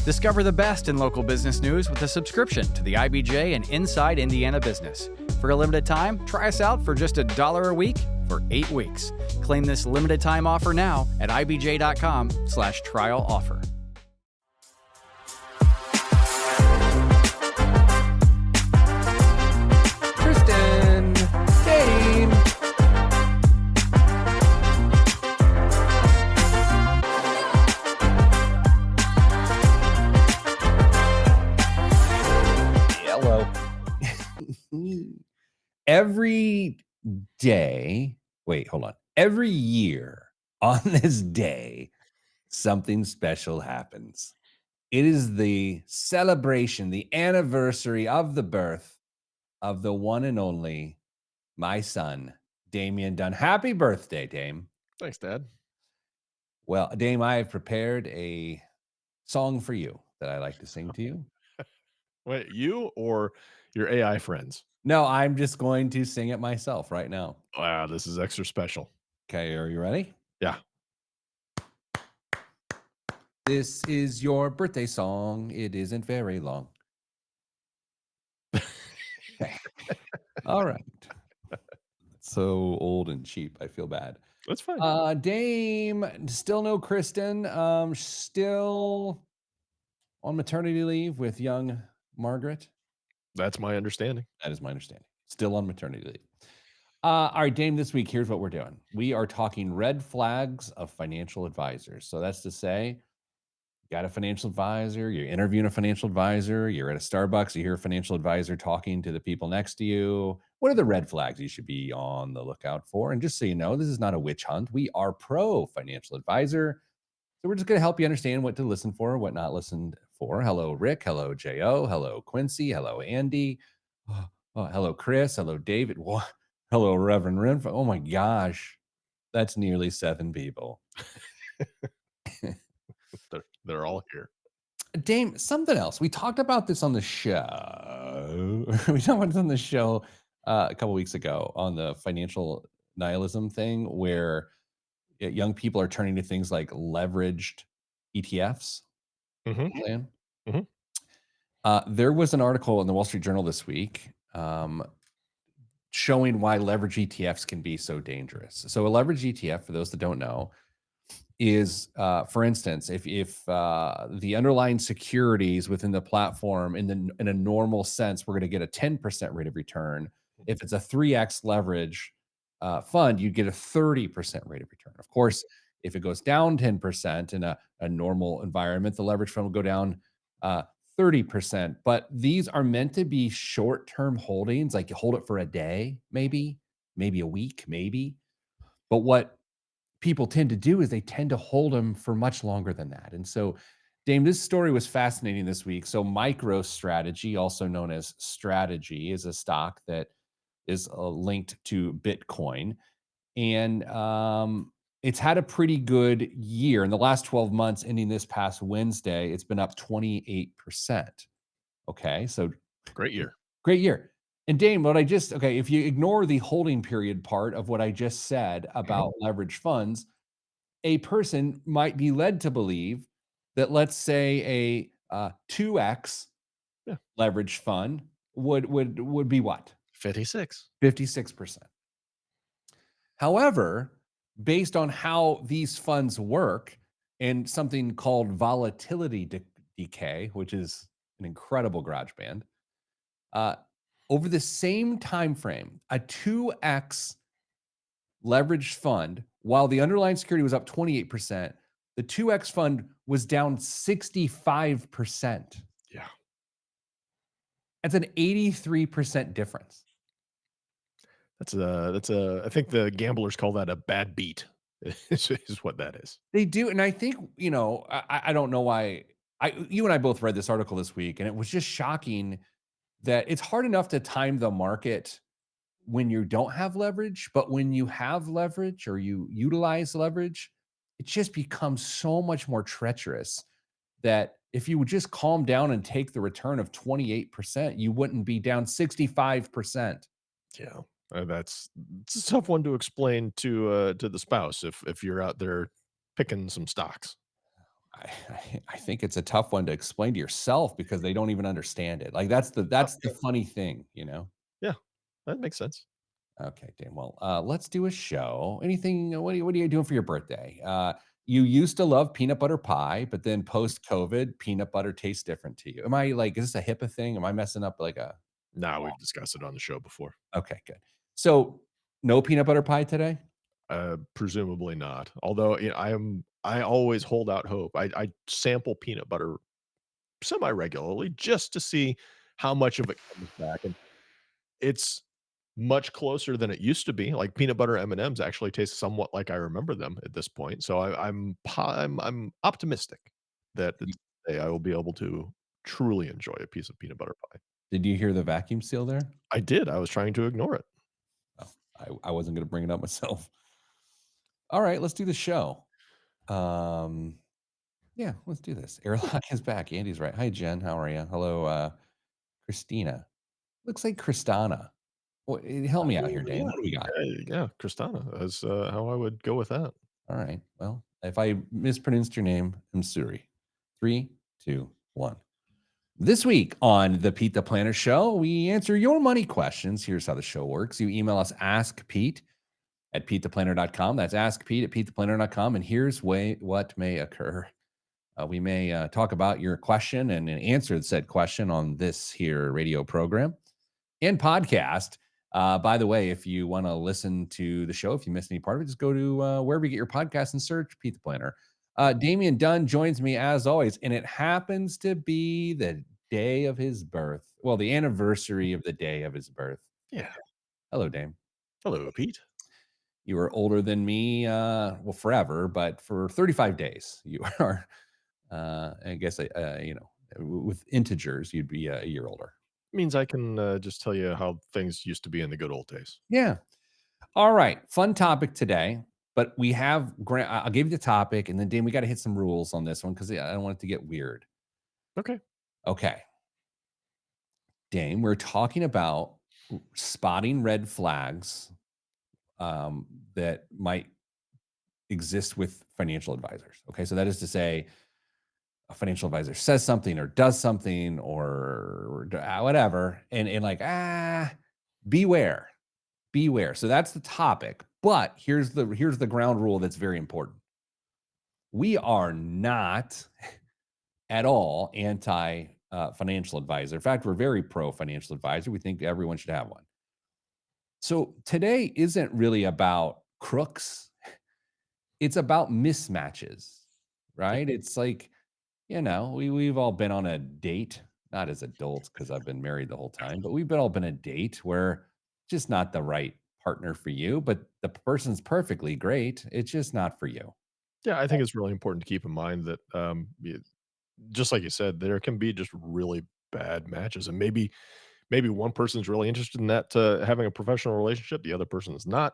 Discover the best in local business news with a subscription to the IBJ and Inside Indiana Business. For a limited time, try us out for just $1 a week for 8 weeks. Claim this limited time offer now at ibj.com/trial offer. Kristen, Dane. Hello. Every day, wait, hold on. Every year on this day, something special happens. It is the celebration, the anniversary of the birth of the one and only my son, Damian Dunn. Happy birthday, Dame. Thanks, Dad. Well, Dame, I have prepared a song for you that I like to sing to you. Wait, you or your AI friends? No, I'm just going to sing it myself right now. Wow, this is extra special. Okay, are you ready? Yeah. This is your birthday song. It isn't very long. Okay. All right. So old and cheap. I feel bad. That's fine. Dame, still no Kristen. Still on maternity leave with young Margaret. That's my understanding. That is my understanding. Still on maternity leave. All right, Dame, this week, here's what we're doing. We are talking red flags of financial advisors. So that's to say, you got a financial advisor, you're interviewing a financial advisor, you're at a Starbucks, you hear a financial advisor talking to the people next to you. What are the red flags you should be on the lookout for? And just so you know, this is not a witch hunt. We are pro financial advisor. So we're just going to help you understand what to listen for, what not listen for. Hello, Rick. Hello, Jo. Hello, Quincy. Hello, Andy. Hello, Chris. Hello, David. What? Hello, Reverend Renfro. Oh my gosh, that's nearly 7 people. They're all here. Dame, something else. We talked about this on the show. We talked about this on the show a couple weeks ago on the financial nihilism thing, where young people are turning to things like leveraged ETFs. Mhm. There was an article in the Wall Street Journal this week showing why leverage ETFs can be so dangerous. So a leverage ETF, for those that don't know, is, for instance, if the underlying securities within the platform in a normal sense, we're going to get a 10% rate of return. If it's a 3x leverage fund, you get a 30% rate of return. Of course, if it goes down 10% in a normal environment, the leverage fund will go down 30%. But these are meant to be short-term holdings, like you hold it for a day, maybe a week, maybe. But what people tend to do is they tend to hold them for much longer than that. And so, Dame, this story was fascinating this week. So, MicroStrategy, also known as Strategy, is a stock that is linked to Bitcoin. And it's had a pretty good year. In the last 12 months, ending this past Wednesday, it's been up 28%. Okay. So, Great year. great year. And Dame, if you ignore the holding period part of what I just said about leverage funds, a person might be led to believe that, let's say, a 2x Yeah. leverage fund would be what? 56. 56%. However, based on how these funds work and something called volatility decay, which is an incredible garage band, over the same time frame, a 2x leveraged fund, while the underlying security was up 28%, the 2x fund was down 65%. Yeah. That's an 83% difference. That's a I think the gamblers call that a bad beat. Is what that is. They do. And I think, I don't know why. You and I both read this article this week, and it was just shocking that it's hard enough to time the market when you don't have leverage, but when you have leverage or you utilize leverage, it just becomes so much more treacherous that if you would just calm down and take the return of 28%, you wouldn't be down 65%. Yeah. It's a tough one to explain to the spouse if you're out there picking some stocks. I think it's a tough one to explain to yourself because they don't even understand it. Like Oh, that's the yeah. funny thing, you know? Yeah, that makes sense. Okay, damn. Well, let's do a show. Anything? What are you doing for your birthday? You used to love peanut butter pie, but then post COVID, peanut butter tastes different to you. Am I like? Is this a HIPAA thing? Am I messing up like a? Nah, we've discussed it on the show before. Okay, good. So no peanut butter pie today. Presumably not. Although, I always hold out hope. I sample peanut butter semi-regularly just to see how much of it comes back, and it's much closer than it used to be. Like, peanut butter M&Ms actually taste somewhat like I remember them at this point, so I'm optimistic that Did you, today I will be able to truly enjoy a piece of peanut butter pie. did you hear the vacuum seal there? I did, I was trying to ignore it. Oh, I wasn't going to bring it up myself. All right, let's do the show. Um, yeah, let's do this. Airlock is back. Andy's right. Hi, Jen. How are you? Hello, Christina. Looks like Kristana. Help me out here, Dane. Yeah, What do we got? yeah, Cristana is, how I would go with that. All right. Well, if I mispronounced your name, I'm sorry. Three, two, one. This week on the Pete the Planner Show, we answer your money questions. Here's how the show works. You email us askpete at petetheplanner.com. That's askpete at petetheplanner.com. And here's what may occur. We may talk about your question and answer said question on this here radio program and podcast. By the way, if you want to listen to the show, if you missed any part of it, just go to wherever you get your podcast and search Pete the Planner. Damian Dunn joins me as always, and it happens to be the day of his birth. Well, the anniversary of the day of his birth. Yeah. Hello, Dame. Hello, Pete. You are older than me, well, forever, but for 35 days, you are, I guess, with integers, you'd be a year older. Means I can, just tell you how things used to be in the good old days. Yeah. All right, fun topic today, but we have I'll give you the topic, and then Dan, we got to hit some rules on this one because I don't want it to get weird. Okay. Okay, Dane, we're talking about spotting red flags that might exist with financial advisors. Okay, so that is to say, a financial advisor says something or does something or whatever, and like beware, beware. So that's the topic. But here's the ground rule that's very important. We are not at all anti financial advisor. In fact, we're very pro financial advisor. We think everyone should have one. So today isn't really about crooks. It's about mismatches, Yeah. right? It's like, we've all been on a date, not as adults because I've been married the whole time, but we've been all been a date where just not the right partner for you, but the person's perfectly great. It's just not for you. Yeah, I think it's really important to keep in mind that, just like you said, there can be just really bad matches, and maybe one person's really interested in that, having a professional relationship, the other person is not.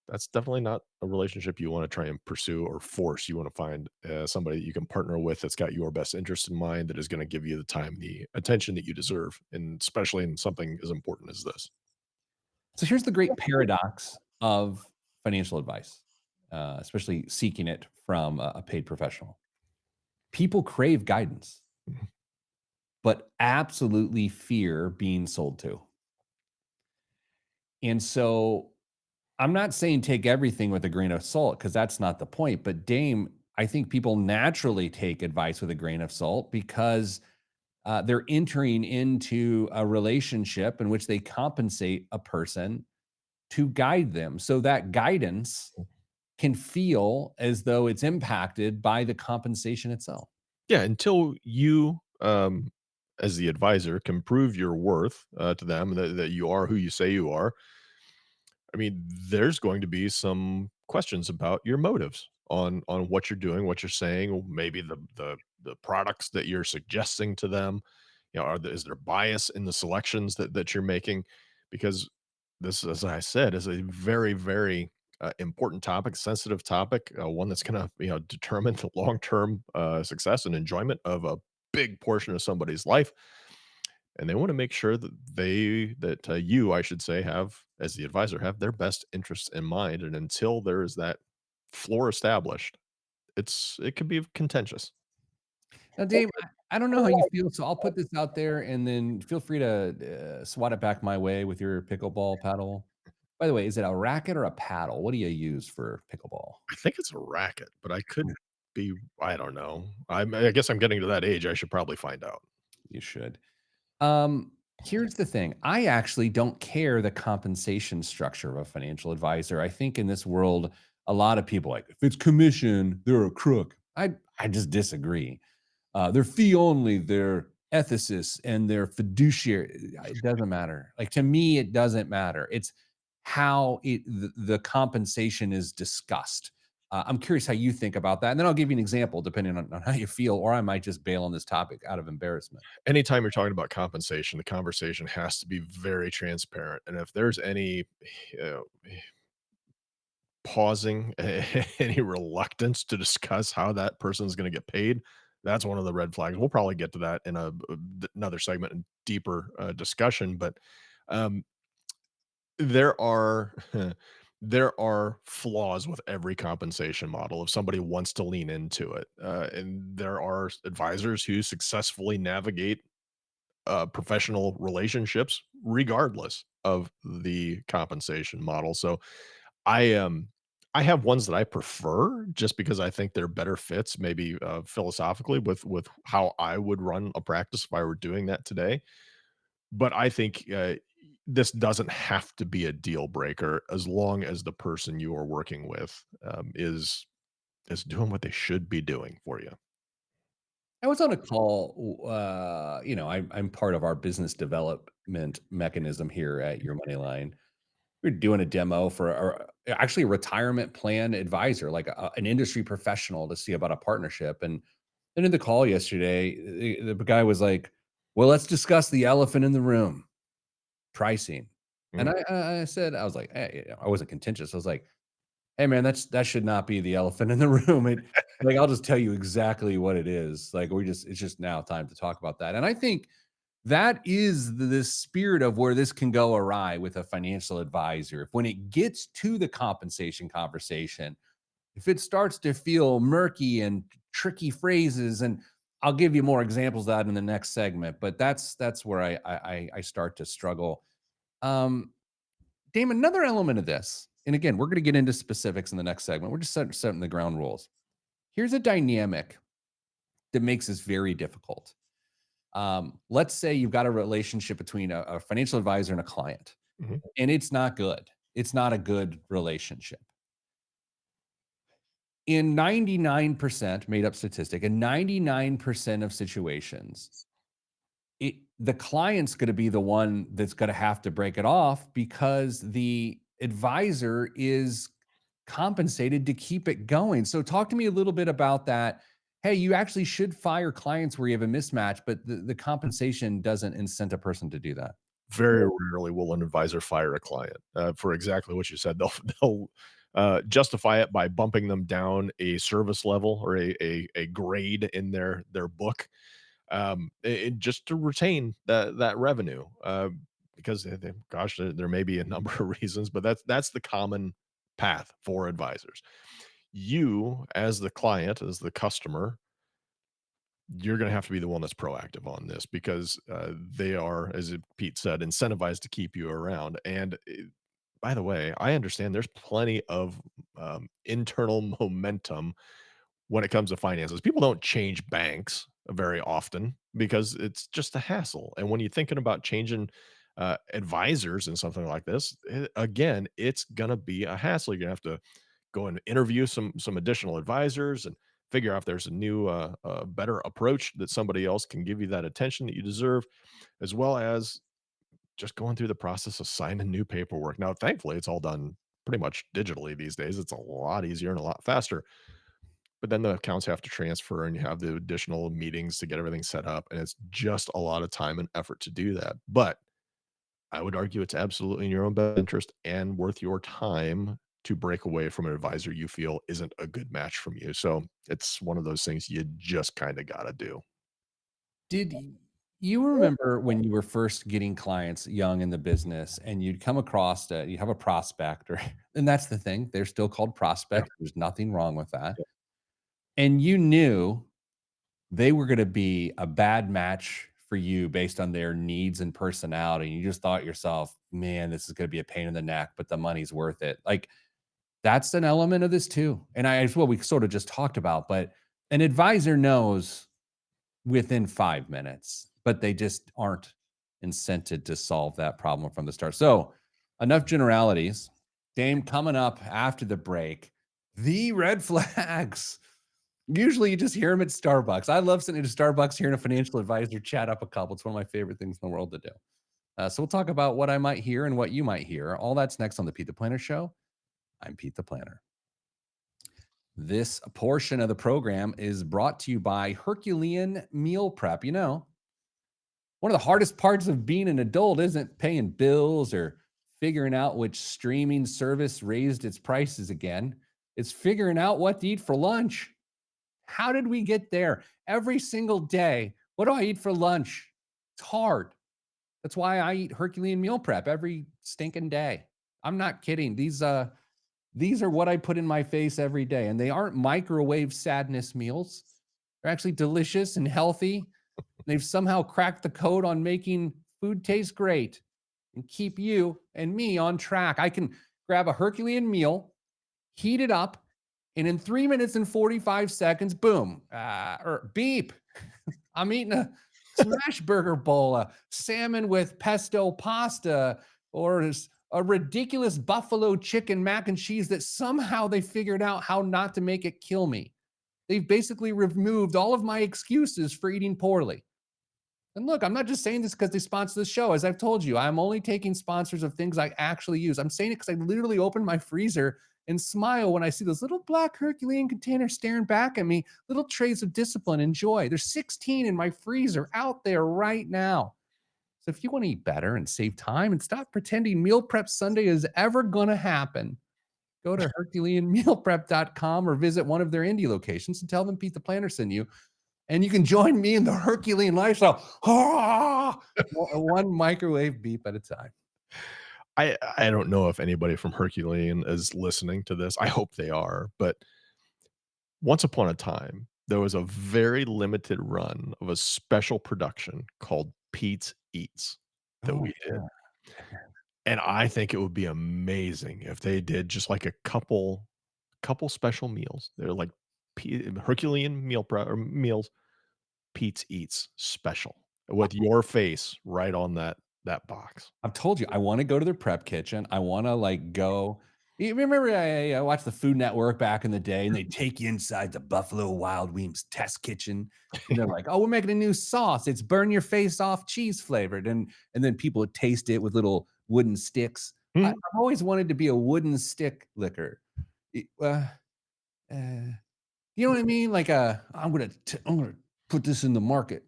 That's definitely not a relationship you wanna try and pursue or force. You wanna find, somebody that you can partner with that's got your best interest in mind, that is gonna give you the time, the attention that you deserve, and especially in something as important as this. So here's the great paradox of financial advice, especially seeking it from a paid professional. People crave guidance, Mhm. but absolutely fear being sold to. And so I'm not saying take everything with a grain of salt because that's not the point. But Dame, I think people naturally take advice with a grain of salt because they're entering into a relationship in which they compensate a person to guide them. So that guidance can feel as though it's impacted by the compensation itself. Yeah, until you, as the advisor, can prove your worth, to them, that you are who you say you are. I mean, there's going to be some questions about your motives on what you're doing, what you're saying, or maybe the products that you're suggesting to them. Is there bias in the selections that you're making? Because this, as I said, is a very, very important topic, sensitive topic, one that's going to determine the long term success and enjoyment of a big portion of somebody's life, and they want to make sure that you, I should say, have, as the advisor, have their best interests in mind. And until there is that floor established, it could be contentious. Now, Dave, I don't know how you feel, so I'll put this out there, and then feel free to swat it back my way with your pickleball paddle. By the way, is it a racket or a paddle? What do you use for pickleball? I think it's a racket, but I could be I don't know. I guess I'm getting to that age, I should probably find out. You should. Um, Here's the thing. I actually don't care the compensation structure of a financial advisor. I think in this world, a lot of people like, if it's commission, they're a crook. I just disagree. They're fee only, they're ethicists, and they're fiduciary. It doesn't matter. Like to me, it doesn't matter. It's how the compensation is discussed. I'm curious how you think about that, and then I'll give you an example depending on how you feel, or I might just bail on this topic out of embarrassment. Anytime you're talking about compensation, the conversation has to be very transparent, and if there's any, uh, pausing, any reluctance to discuss how that person's gonna get paid, that's one of the red flags. We'll probably get to that in another segment and deeper, discussion, but, um, there are there are flaws with every compensation model if somebody wants to lean into it, and there are advisors who successfully navigate professional relationships regardless of the compensation model. So I have ones that I prefer just because I think they're better fits, maybe philosophically with how I would run a practice if I were doing that today. But I think this doesn't have to be a deal breaker as long as the person you are working with is doing what they should be doing for you. I was on a call. I'm part of our business development mechanism here at Your Money Line. We're doing a demo for actually a retirement plan advisor, like an industry professional, to see about a partnership. And then in the call yesterday, the guy was like, "Well, let's discuss the elephant in the room, pricing." And Mm. I said, I was like, hey, I wasn't contentious. I was like, "Hey, man, that should not be the elephant in the room." Like, I'll just tell you exactly what it is. Like, it's just now time to talk about that. And I think that is the spirit of where this can go awry with a financial advisor. If when it gets to the compensation conversation, if it starts to feel murky and tricky phrases, and I'll give you more examples of that in the next segment, but that's where I start to struggle. Um, Dame, another element of this, and again, we're going to get into specifics in the next segment. We're just setting the ground rules. Here's a dynamic that makes this very difficult. Let's say you've got a relationship between a financial advisor and a client, Mhm. and it's not good. It's not a good relationship. In 99% made up statistic, in 99% of situations, the client's going to be the one that's going to have to break it off because the advisor is compensated to keep it going. So talk to me a little bit about that. Hey, you actually should fire clients where you have a mismatch, but the compensation doesn't incent a person to do that. Very rarely will an advisor fire a client, for exactly what you said. They'll, justify it by bumping them down a service level or a grade in their book, just to retain that revenue, because gosh, there may be a number of reasons, but that's the common path for advisors. You, as the client, as the customer, you're gonna have to be the one that's proactive on this because, they are, as Pete said, incentivized to keep you around, and, by the way, I understand there's plenty of, internal momentum when it comes to finances. People don't change banks very often because it's just a hassle, and when you're thinking about changing, advisors and something like this, again, it's gonna be a hassle. You're gonna have to go and interview some additional advisors and figure out if there's a new better approach that somebody else can give you that attention that you deserve, as well as just going through the process of signing new paperwork. Now thankfully it's all done pretty much digitally these days. It's a lot easier and a lot faster, but then the accounts have to transfer and you have the additional meetings to get everything set up, and it's just a lot of time and effort to do that. But I would argue it's absolutely in your own best interest and worth your time to break away from an advisor you feel isn't a good match from you. So it's one of those things you just kind of got to do. You remember when you were first getting clients young in the business and you'd come across you have a prospect, or and that's the thing, they're still called Yeah. prospects. There's nothing wrong with that. and you knew they were going to be a bad match for you based on their needs and personality. And you just thought yourself, man, this is going to be a pain in the neck, but the money's worth it. Like that's an element of this too. And it's what we sort of just talked about, but an advisor knows within 5 minutes, but they just aren't incented to solve that problem from the start. So enough generalities. Dame, coming up after the break, the red flags. Usually you just hear them at Starbucks. I love sitting at Starbucks hearing a financial advisor chat up a couple. It's one of my favorite things in the world to do. So we'll talk about what I might hear and what you might hear. All that's next on the Pete the Planner Show. I'm Pete the Planner. This portion of the program is brought to you by Herculean Meal Prep. You know, one of the hardest parts of being an adult isn't paying bills or figuring out which streaming service raised its prices again. It's figuring out what to eat for lunch. How did we get there? Every single day, what do I eat for lunch? It's hard. That's why I eat Herculean Meal Prep every stinking day. I'm not kidding. These are what I put in my face every day, and they aren't microwave sadness meals. They're actually delicious and healthy. They've somehow cracked the code on making food taste great and keep you and me on track. I can grab a Herculean meal, heat it up, and in 3 minutes and 45 seconds, boom, or beep, I'm eating a smash burger bowl, a salmon with pesto pasta, or a ridiculous buffalo chicken mac and cheese that somehow they figured out how not to make it kill me. They've basically removed all of my excuses for eating poorly. And look, I'm not just saying this because they sponsor the show. As I've told you, I'm only taking sponsors of things I actually use. I'm saying it because I literally open my freezer and smile when I see those little black Herculean containers staring back at me, little trays of discipline and joy. There's 16 in my freezer out there right now. So if you want to eat better and save time and stop pretending Meal Prep Sunday is ever going to happen, go to HerculeanMealPrep.com or visit one of their indie locations and tell them Pete the Planner sent you. And you can join me in the Herculean lifestyle. One microwave beep at a time. I don't know if anybody from Herculean is listening to this. I hope they are. But once upon a time, there was a very limited run of a special production called Pete's Eats that we did. And I think it would be amazing if they did just like a couple special meals. They're like Herculean meal prep or meals, Pete's Eats special with your face right on that box. I've told you, I want to go to their prep kitchen. I want to like go. You remember I watched the Food Network back in the day, and they take you inside the Buffalo Wild Wings test kitchen, and they're like, "Oh, we're making a new sauce. It's burn your face off cheese flavored," and then people would taste it with little wooden sticks. I've always wanted to be a wooden stick licker. You know what I mean? Like, I'm gonna put this in the market.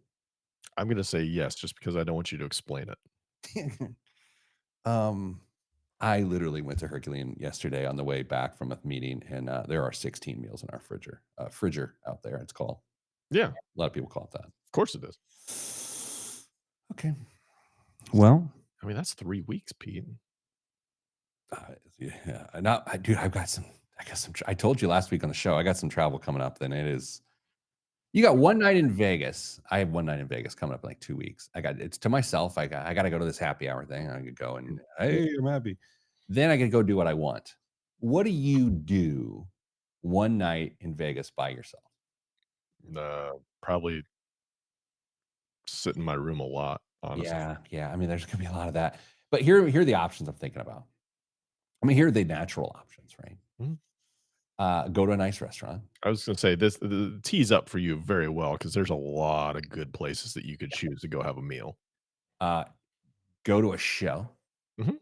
I'm gonna say yes, just because I don't want you to explain it. I literally went to Herculean yesterday on the way back from a meeting, and there are 16 meals in our fridger out there. It's called. Yeah, A lot of people call it that. of course it is. Okay. Well, I mean, that's 3 weeks, Pete. yeah. Now, dude, I got some. I told you last week on the show. I got some travel coming up. Then it is. You got one night in Vegas. I have one night in Vegas coming up in like 2 weeks. It's to myself. I got to go to this happy hour thing. I could go and hey, I'm happy. Then I could go do what I want. What do you do one night in Vegas by yourself? Probably sit in my room a lot, honestly. Yeah. I mean, there's gonna be a lot of that. But here are the options I'm thinking about. I mean, here are the natural options, right? Go to a nice restaurant. I was gonna say this the tees up for you very well because there's a lot of good places that you could choose to go have a meal. Go to a show. Mhm.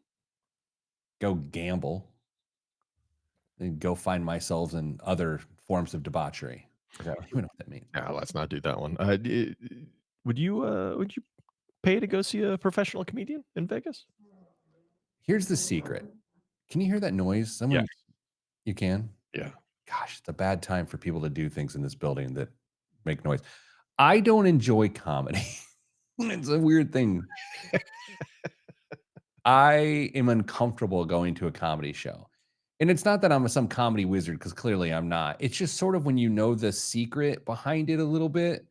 Go gamble. And go find myself in other forms of debauchery. I don't even know what that means. Yeah, let's not do that one. Would you pay to go see a professional comedian in Vegas? Here's the secret. Can you hear that noise? Yes. You can? Yeah. Gosh, it's a bad time for people to do things in this building that make noise. I don't enjoy comedy. It's a weird thing. I am uncomfortable going to a comedy show. And it's not that I'm some comedy wizard because clearly I'm not. It's just sort of when you know the secret behind it a little bit,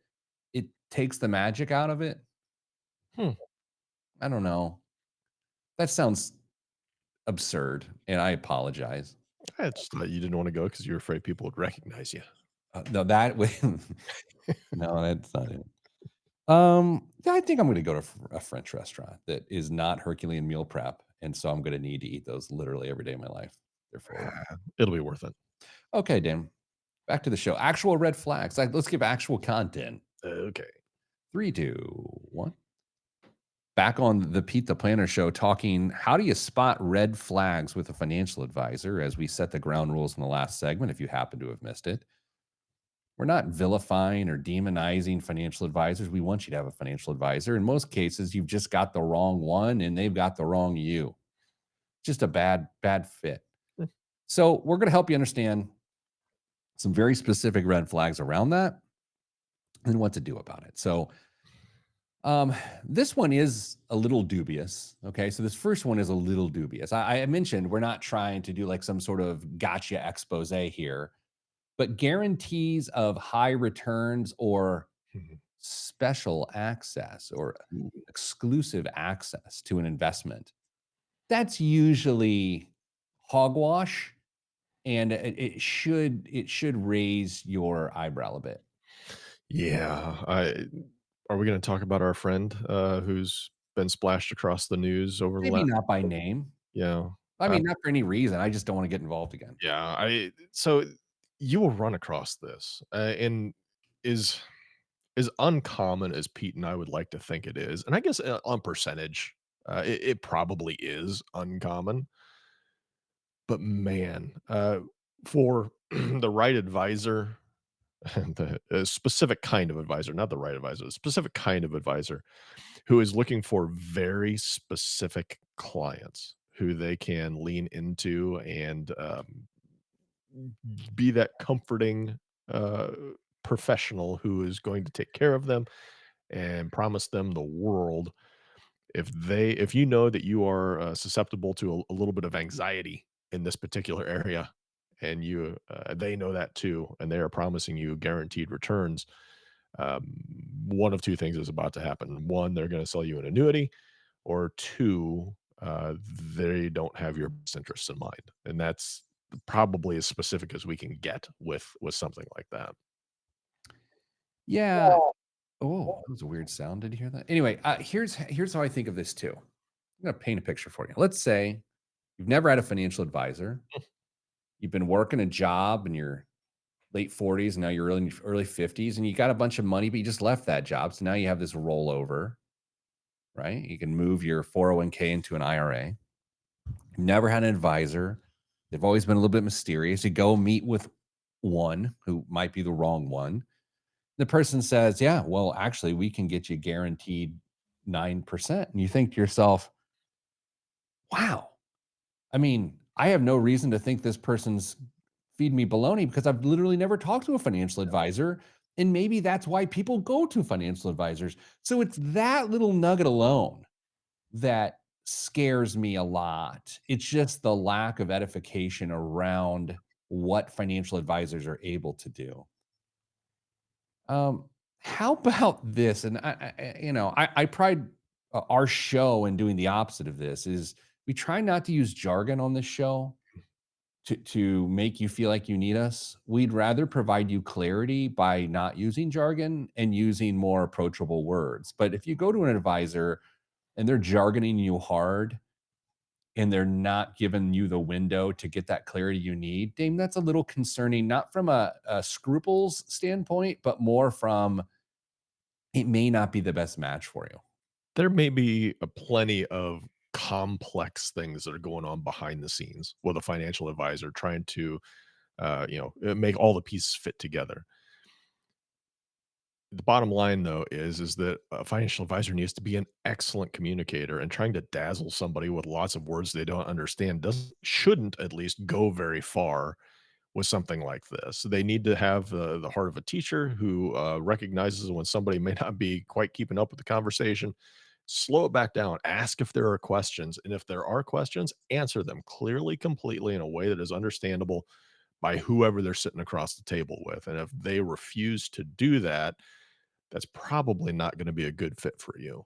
it takes the magic out of it. Hmm. I don't know. That sounds absurd, and I apologize. I just thought you didn't want to go because you're afraid people would recognize you. No, that way no, that's not it. Yeah, I think I'm gonna go to a French restaurant that is not Herculean meal prep, and so I'm gonna need to eat those literally every day of my life. Therefore, It'll be worth it. okay, Dan, back to the show. Actual red flags. Like, let's give actual content. Okay. 3, 2, 1. Back on the Pete the Planner show, talking how do you spot red flags with a financial advisor as we set the ground rules in the last segment, if you happen to have missed it. We're not vilifying or demonizing financial advisors. We want you to have a financial advisor. In most cases, you've just got the wrong one and they've got the wrong you. Just a bad fit. Hmm. So we're going to help you understand some very specific red flags around that and what to do about it. So this one is a little dubious. Okay. So this first one is a little dubious. I mentioned we're not trying to do like some sort of gotcha expose here, but guarantees of high returns or Mhm. special access or Ooh. exclusive access to an investment, that's usually hogwash, and it should raise your eyebrow a bit. Yeah. Are we going to talk about our friend who's been splashed across the news over the Maybe last? not by name. Yeah. I Uh, mean, not for any reason. I just don't want to get involved again. yeah. So you will run across this, and is as uncommon as Pete and I would like to think it is, and I guess on percentage, it probably is uncommon. But man, for the right advisor, the a specific kind of advisor, not the right advisor, a specific kind of advisor who is looking for very specific clients who they can lean into and be that comforting uh, professional who is going to take care of them and promise them the world. If you know that you are susceptible to a little bit of anxiety in this particular area, and they know that too, and they are promising you guaranteed returns, um, one of two things is about to happen. One, they're going to sell you an annuity, or two, they don't have your best interests in mind, and that's probably as specific as we can get with something like that. Yeah. Oh, that was a weird sound. Did you hear that? Anyway, here's how I think of this too. I'm gonna paint a picture for you. Let's say you've never had a financial advisor. You've been working a job in your late 40s, and now you're early 50s, and you got a bunch of money, but you just left that job. So now you have this rollover, right? You can move your 401k into an IRA. You've never had an advisor. They've always been a little bit mysterious. You go meet with one who might be the wrong one. The person says, "Yeah, well, actually, we can get you guaranteed 9%." And you think to yourself, "Wow, I mean, I have no reason to think this person's feeding me baloney because I've literally never talked to a financial advisor. And maybe that's why people go to financial advisors." So it's that little nugget alone that scares me a lot. It's just the lack of edification around what financial advisors are able to do. Um, how about this? And I pride our show in doing the opposite of this. Is we try not to use jargon on this show to make you feel like you need us. We'd rather provide you clarity by not using jargon and using more approachable words. But if you go to an advisor and they're jargoning you hard and they're not giving you the window to get that clarity you need, Dame, that's a little concerning, not from a scruples standpoint, but more from it may not be the best match for you. There may be a plenty of complex things that are going on behind the scenes with a financial advisor trying to, make all the pieces fit together. The bottom line, though, is that a financial advisor needs to be an excellent communicator, and trying to dazzle somebody with lots of words they don't understand doesn't shouldn't at least go very far with something like this. They need to have the heart of a teacher who recognizes when somebody may not be quite keeping up with the conversation, Slow it back down. Ask if there are questions. And if there are questions, answer them clearly, completely in a way that is understandable by whoever they're sitting across the table with. And if they refuse to do that, that's probably not going to be a good fit for you.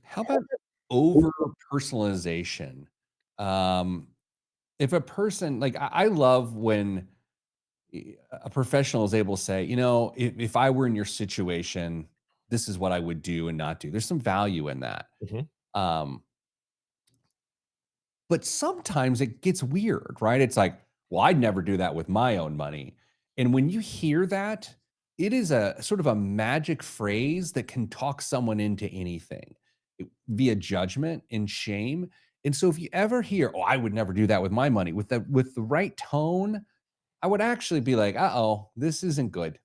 How about over personalization? Um, if a person like I love when a professional is able to say, if I were in your situation, this is what I would do and not do. There's some value in that. Mhm. Um, but sometimes it gets weird, right? It's like, well, I'd never do that with my own money. And when you hear that, it is a sort of a magic phrase that can talk someone into anything via judgment and shame. And so if you ever hear, oh, I would never do that with my money, with the right tone, I would actually be like, uh-oh, this isn't good.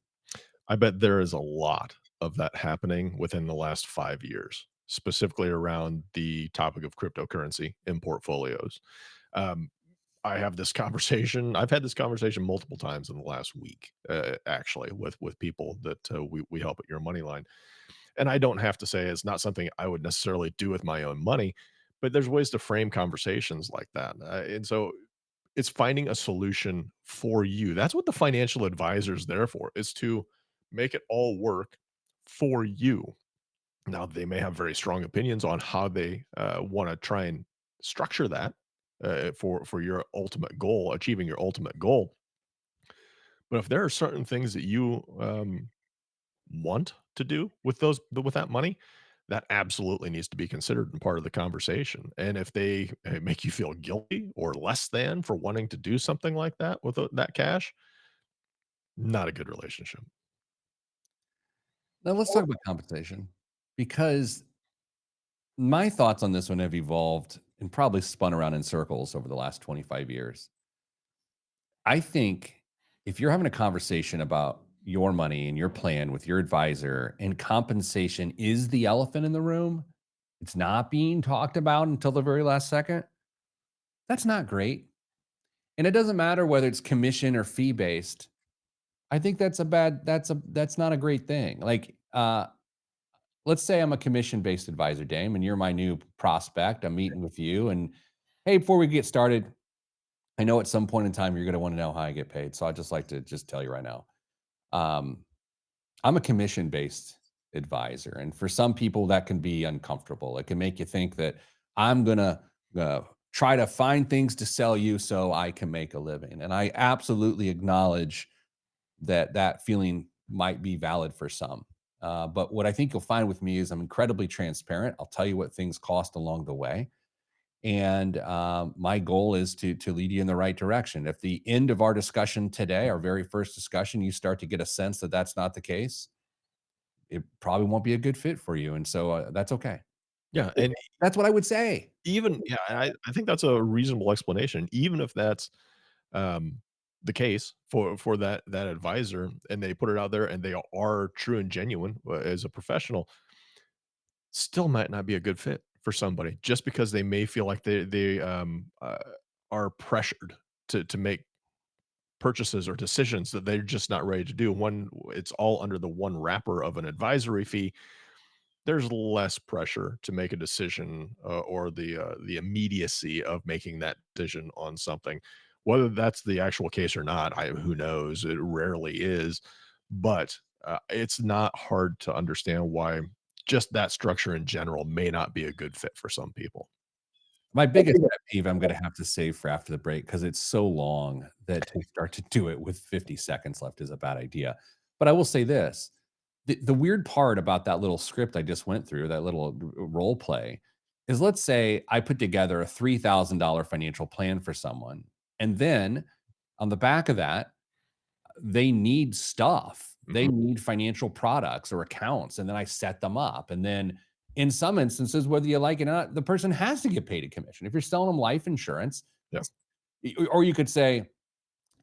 I bet there is a lot of that happening within the last 5 years, specifically around the topic of cryptocurrency in portfolios. Um, I have this conversation. I've had this conversation multiple times in the last week, actually, with people that we help at Your Money Line. And I don't have to say it's not something I would necessarily do with my own money, but there's ways to frame conversations like that. And so it's finding a solution for you. That's what the financial advisor is there for, is to make it all work for you. Now, they may have very strong opinions on how they want to try and structure that for your ultimate goal, achieving your ultimate goal. But if there are certain things that you want to do with with that money, that absolutely needs to be considered and part of the conversation. And if they make you feel guilty or less than for wanting to do something like that with that cash, not a good relationship. Now let's talk about compensation because my thoughts on this one have evolved and probably spun around in circles over the last 25 years. I think if you're having a conversation about your money and your plan with your advisor and compensation is the elephant in the room, it's not being talked about until the very last second. That's not great. And it doesn't matter whether it's commission or fee based. I think that's not a great thing. Like let's say I'm a commission based advisor, Dame, and you're my new prospect. I'm meeting with you and hey, before we get started, I know at some point in time you're going to want to know how I get paid. So I'd just like to just tell you right now. Um, I'm a commission based advisor. And for some people, that can be uncomfortable. It can make you think that I'm going to uh, try to find things to sell you so I can make a living. And I absolutely acknowledge that feeling might be valid for some. But what I think you'll find with me is I'm incredibly transparent. I'll tell you what things cost along the way. And my goal is to lead you in the right direction. If the end of our discussion today, our very first discussion, you start to get a sense that that's not the case, it probably won't be a good fit for you. And so that's okay. Yeah, and That's what I would say. even yeah, I think that's a reasonable explanation. Even if that's um, the case for that advisor, and they put it out there, and they are true and genuine as a professional, still might not be a good fit for somebody just because they may feel like they are pressured to make purchases or decisions that they're just not ready to do. One, it's all under the one wrapper of an advisory fee. There's less pressure to make a decision, or the immediacy of making that decision on something. Whether that's the actual case or not, who knows? It rarely is, but it's not hard to understand why just that structure in general may not be a good fit for some people. My biggest pet peeve I'm gonna have to save for after the break because it's so long that to start to do it with 50 seconds left is a bad idea. But I will say this, the weird part about that little script I just went through, that little role play, is let's say I put together a $3,000 financial plan for someone, and then on the back of that, they need stuff. They Mhm. need financial products or accounts, and then I set them up. And then in some instances, whether you like it or not, the person has to get paid a commission. If you're selling them life insurance, Yeah. or you could say,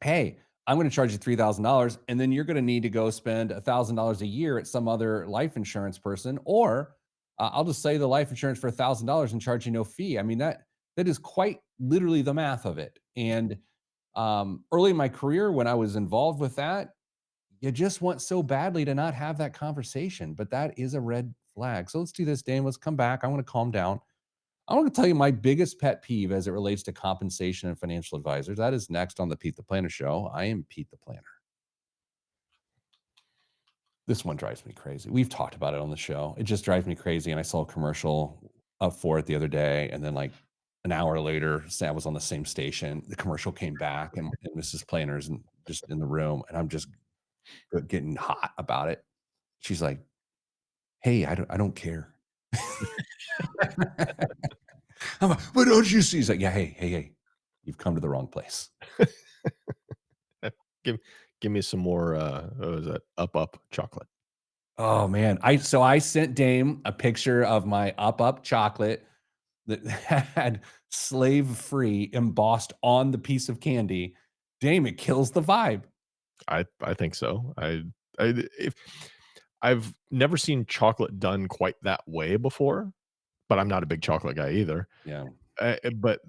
hey, I'm going to charge you $3,000, and then you're going to need to go spend $1,000 a year at some other life insurance person, or I'll just sell you the life insurance for $1,000 and charge you no fee. I mean that is quite literally the math of it. And early in my career, when I was involved with that, you just want so badly to not have that conversation, but that is a red flag. So let's do this, Dame. Let's come back. I want to calm down. I want to tell you my biggest pet peeve as it relates to compensation and financial advisors. That is next on the Pete the Planner show. I am Pete the Planner. This one drives me crazy. We've talked about it on the show. It just drives me crazy. And I saw a commercial up for it the other day. And then, like, an hour later, Sam was on the same station. The commercial came back, and Mrs. Planner's just in the room. And I'm just getting hot about it. She's like, "Hey, I don't care." I'm like, "What don't you see?" He's like, "Yeah, hey, you've come to the wrong place." Give give me some more, what was that? Up chocolate. Oh man. I sent Dame a picture of my up chocolate that had slave free embossed on the piece of candy. Dame, it kills the vibe. I think so. If I've never seen chocolate done quite that way before, but I'm not a big chocolate guy either. Yeah. But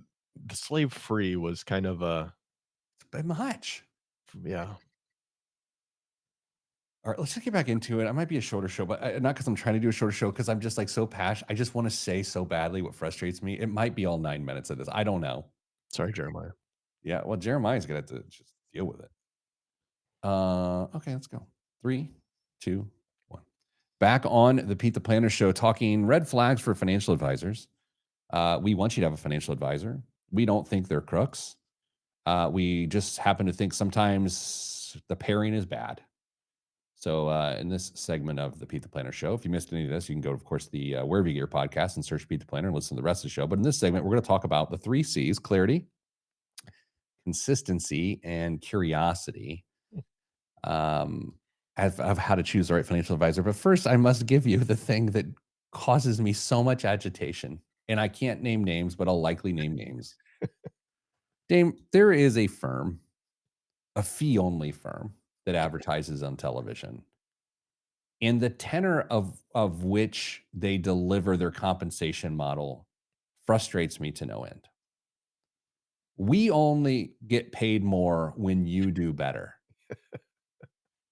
the slave free was kind of a It's a bit much. yeah. All right, let's just get back into it. I might be a shorter show, but not because I'm trying to do a shorter show, because I'm just like so passionate. I just want to say so badly what frustrates me. It might be all 9 minutes of this. I don't know. Sorry, Jeremiah. Yeah, well, Jeremiah's gonna have to just deal with it. Okay, let's go. 3, 2, 1. Back on the Pete the Planner show, talking red flags for financial advisors. We want you to have a financial advisor. We don't think they're crooks. We just happen to think sometimes the pairing is bad. So in this segment of the Pete the Planner show, if you missed any of this, you can go, of course, the wherever you get your podcast and search Pete the Planner and listen to the rest of the show. But in this segment, we're going to talk about the 3 C's: clarity, consistency, and curiosity, of how to choose the right financial advisor. But first, I must give you the thing that causes me so much agitation. And I can't name names, but I'll likely name names. Dame, there is a firm, a fee-only firm, that advertises on television. And the tenor of which they deliver their compensation model frustrates me to no end. We only get paid more when you do better.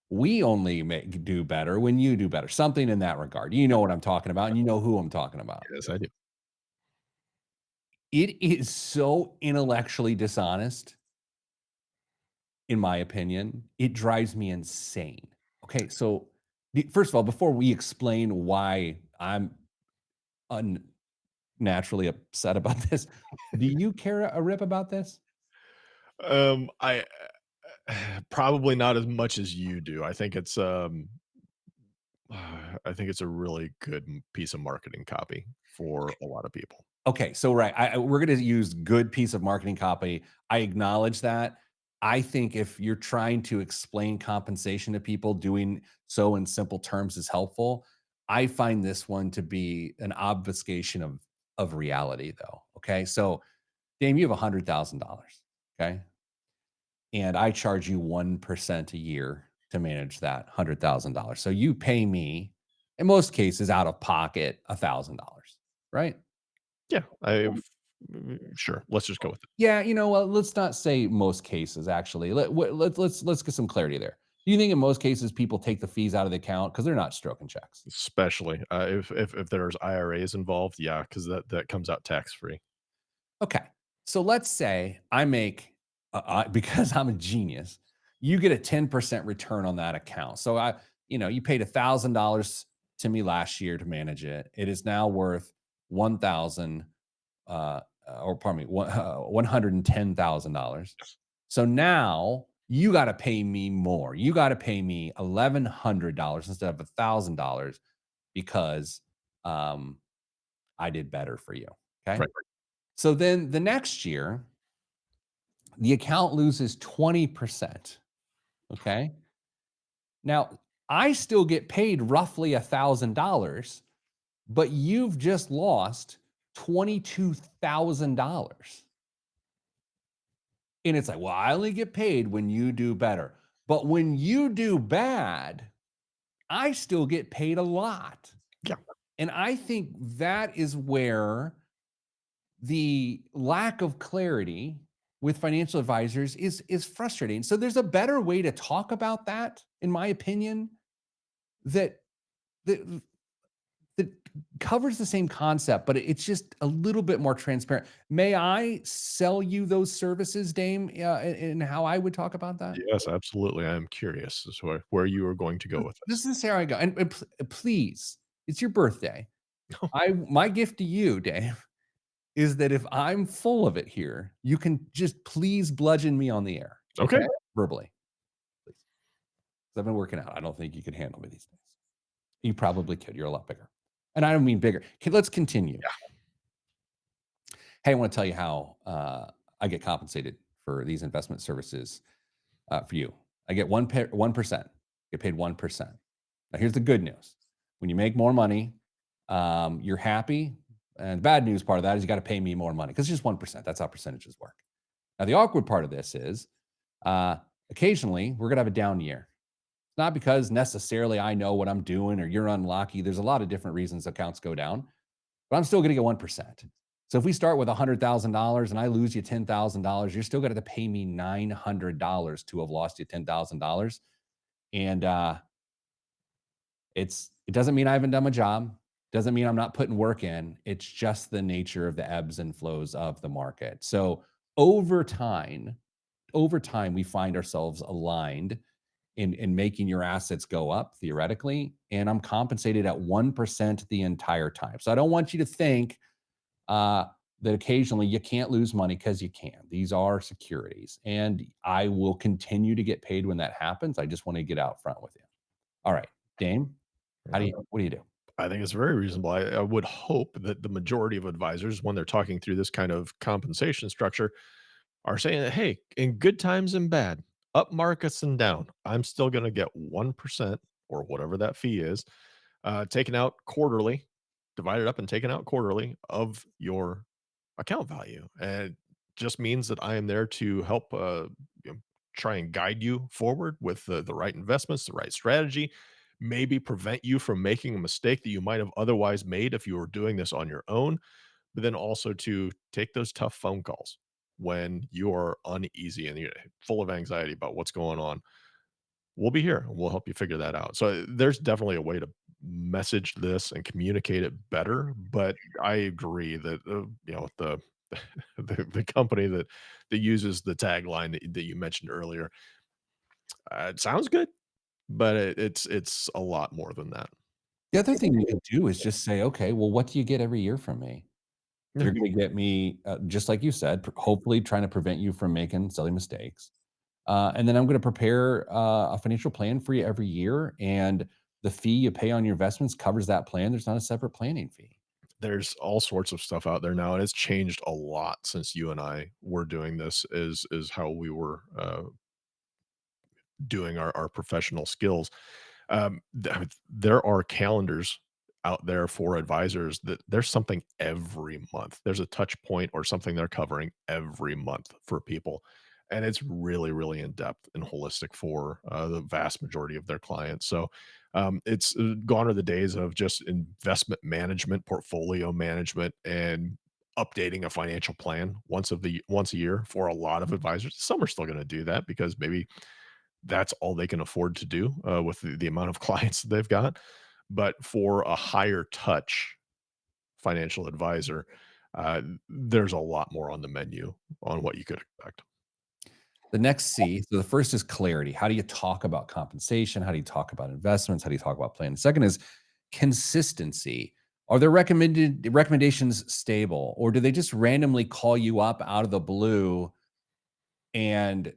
We only do better when you do better. Something in that regard. You know what I'm talking about, and you know who I'm talking about. Yes, I do. It is so intellectually dishonest, in my opinion. It drives me insane. Okay, so first of all, before we explain why I'm unnaturally upset about this, do you care a rip about this? I probably not as much as you do. I think it's a really good piece of marketing copy for a lot of people. Okay, so right, we're going to use good piece of marketing copy. I acknowledge that. I think if you're trying to explain compensation to people, doing so in simple terms is helpful. I find this one to be an obfuscation of reality, though. Okay, so Dame, you have $100,000. Okay, and I charge you 1% a year to manage that $100,000. So you pay me, in most cases, out of pocket $1,000, right? Yeah, sure. Let's just go with it. Yeah, you know what? Let's not say most cases. Actually, let's get some clarity there. Do you think in most cases people take the fees out of the account because they're not stroking checks? Especially if there's IRAs involved, yeah, because that comes out tax free. Okay, so let's say I make because I'm a genius, you get a 10% return on that account. So you paid $1,000 to me last year to manage it. It is now worth 1,000. Or pardon me, $110,000. So now you got to pay me more. You got to pay me $1,100 instead of $1,000 because I did better for you. Okay. Right. So then the next year, the account loses 20%. Okay. Now I still get paid roughly $1,000, but you've just lost $22,000. And it's like, well, I only get paid when you do better. But when you do bad, I still get paid a lot. Yeah. And I think that is where the lack of clarity with financial advisors is frustrating. So there's a better way to talk about that, in my opinion, that that covers the same concept, but it's just a little bit more transparent. May I sell you those services, Dame, and how I would talk about that? Yes, absolutely. I am curious as to where you are going to go with this. This is how I go, and please, it's your birthday. My gift to you, Dave, is that if I'm full of it here, you can just please bludgeon me on the air, Okay. okay? Verbally, please. 'Cause I've been working out. I don't think you could handle me these days. You probably could. You're a lot bigger. And I don't mean bigger. Let's continue. Hey, I want to tell you how I get compensated for these investment services for you. I get 1%. Get paid 1%. Now, here's the good news: when you make more money, you're happy. And the bad news part of that is you got to pay me more money because it's just 1%. That's how percentages work. Now, the awkward part of this is uh, occasionally we're going to have a down year. It's not because necessarily I know what I'm doing or you're unlucky. There's a lot of different reasons accounts go down, but I'm still going to get 1%. So if we start with $100,000 and I lose you $10,000, you're still going to have to pay me $900 to have lost you $10,000. And it doesn't mean I haven't done my job. Doesn't mean I'm not putting work in. It's just the nature of the ebbs and flows of the market. So over time, we find ourselves aligned in making your assets go up theoretically, and I'm compensated at 1% the entire time. So I don't want you to think uh, that occasionally you can't lose money because you can. These are securities, and I will continue to get paid when that happens. I just want to get out front with you. All right, Dame, what do you do? I think it's very reasonable. I would hope that the majority of advisors, when they're talking through this kind of compensation structure, are saying that, hey, in good times and bad, up markets and down, I'm still going to get 1% or whatever that fee is, taken out quarterly, divided up and taken out quarterly of your account value. And it just means that I am there to help you know, try and guide you forward with the right investments, the right strategy, maybe prevent you from making a mistake that you might have otherwise made if you were doing this on your own, but then also to take those tough phone calls when you're uneasy and you're full of anxiety about what's going on. We'll be here. We'll help you figure that out. So there's definitely a way to message this and communicate it better. But I agree that the the company that uses the tagline that you mentioned earlier, it sounds good, but it's a lot more than that. The other thing you can do is just say, okay, well, what do you get every year from me? Yeah. You're going to get me, just like you said, hopefully trying to prevent you from making silly mistakes. And then I'm going to prepare a financial plan for you every year. And the fee you pay on your investments covers that plan. There's not a separate planning fee. There's all sorts of stuff out there now, and it's changed a lot since you and I were doing this. Is how we were doing our professional skills. There are calendars out there for advisors that there's something every month. There's a touch point or something they're covering every month for people. And it's really, really in depth and holistic for the vast majority of their clients. So it's gone are the days of just investment management, portfolio management, and updating a financial plan once a year for a lot of advisors. Some are still going to do that because maybe that's all they can afford to do, with the amount of clients that they've got. But for a higher touch financial advisor, there's a lot more on the menu on what you could expect. The next C, so the first is clarity. How do you talk about compensation? How do you talk about investments? How do you talk about planning? The second is consistency. Are their recommendations stable, or do they just randomly call you up out of the blue and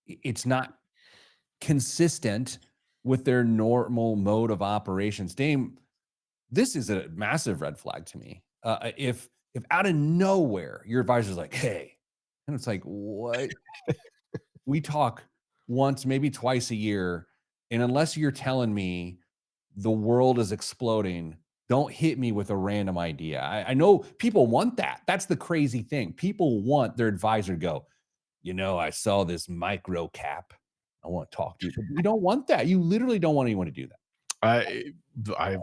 it's not consistent with their normal mode of operations? Dame, this is a massive red flag to me. If out of nowhere your advisor's like, "Hey," and it's like, "What?" We talk once, maybe twice a year, and unless you're telling me the world is exploding, don't hit me with a random idea. I know people want that. That's the crazy thing. People want their advisor to go, I saw this micro cap. I want to talk to you. But you don't want that. You literally don't want anyone to do that. I I've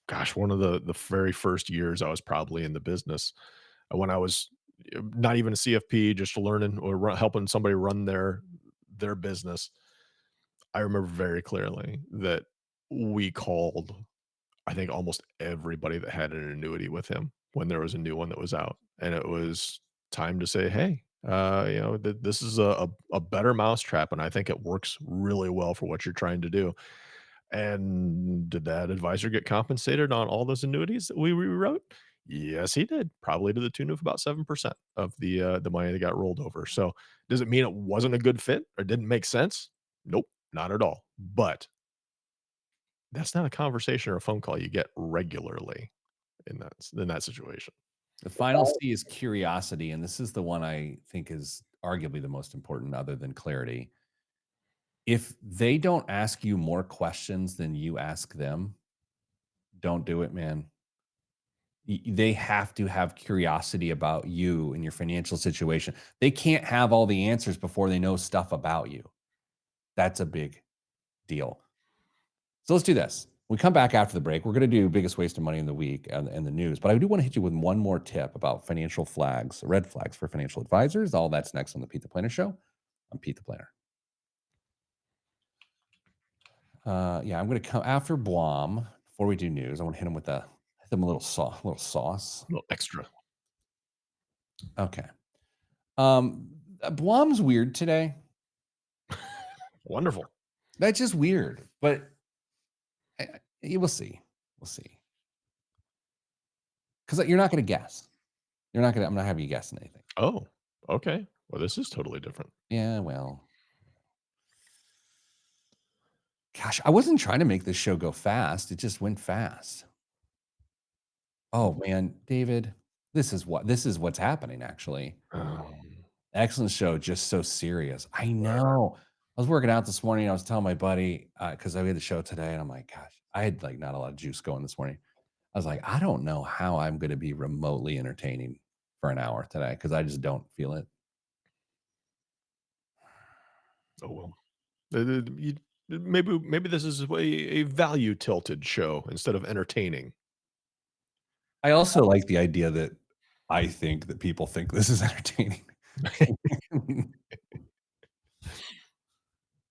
gosh, one of the very first years I was probably in the business, when I was not even a CFP, just learning or helping somebody run their business. I remember very clearly that we called I think almost everybody that had an annuity with him when there was a new one that was out, and it was time to say, "Hey, this is a better mousetrap, and I think it works really well for what you're trying to do." And did that advisor get compensated on all those annuities that we rewrote? Yes, he did, probably to the tune of about 7% of the money that got rolled over. So, does it mean it wasn't a good fit or didn't make sense? Nope, not at all. But that's not a conversation or a phone call you get regularly in that situation. The final C is curiosity, and this is the one I think is arguably the most important other than clarity. If they don't ask you more questions than you ask them, don't do it, man. They have to have curiosity about you and your financial situation. They can't have all the answers before they know stuff about you. That's a big deal. So let's do this. When we come back after the break, we're going to do biggest waste of money in the week and the news. But I do want to hit you with one more tip about financial flags, red flags for financial advisors. All that's next on the Pete the Planner Show. I'm Pete the Planner. Yeah, I'm going to come after Blom. Before we do news, I want to hit him with hit them a little sauce. A little extra. Okay. Blom's weird today. Wonderful. That's just weird, but we'll see. We'll see. Because you're not going to guess. I'm not having you guess anything. Oh, okay. Well, this is totally different. Yeah, well. Gosh, I wasn't trying to make this show go fast. It just went fast. Oh man, David, this is what's happening actually. Excellent show, just so serious. I know. I was working out this morning. I was telling my buddy because I had the show today, and I'm like, gosh, I had like not a lot of juice going this morning. I was like, I don't know how I'm going to be remotely entertaining for an hour today because I just don't feel it. Oh well. Maybe this is a value tilted show instead of entertaining. I also like the idea that I think that people think this is entertaining.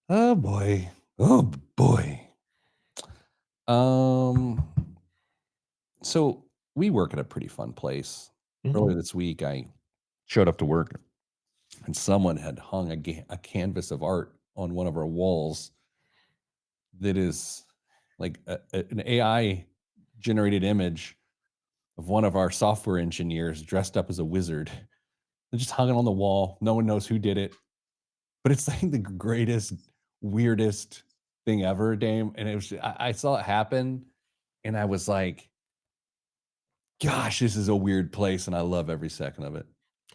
Oh boy. Oh boy. So we work at a pretty fun place. Mhm. Earlier this week, I showed up to work and someone had hung a canvas of art on one of our walls that is like an AI generated image of one of our software engineers dressed up as a wizard. They just hung it on the wall. No one knows who did it, but it's like the greatest, weirdest thing ever, Dame. And it was, I saw it happen and I was like, gosh, this is a weird place. And I love every second of it.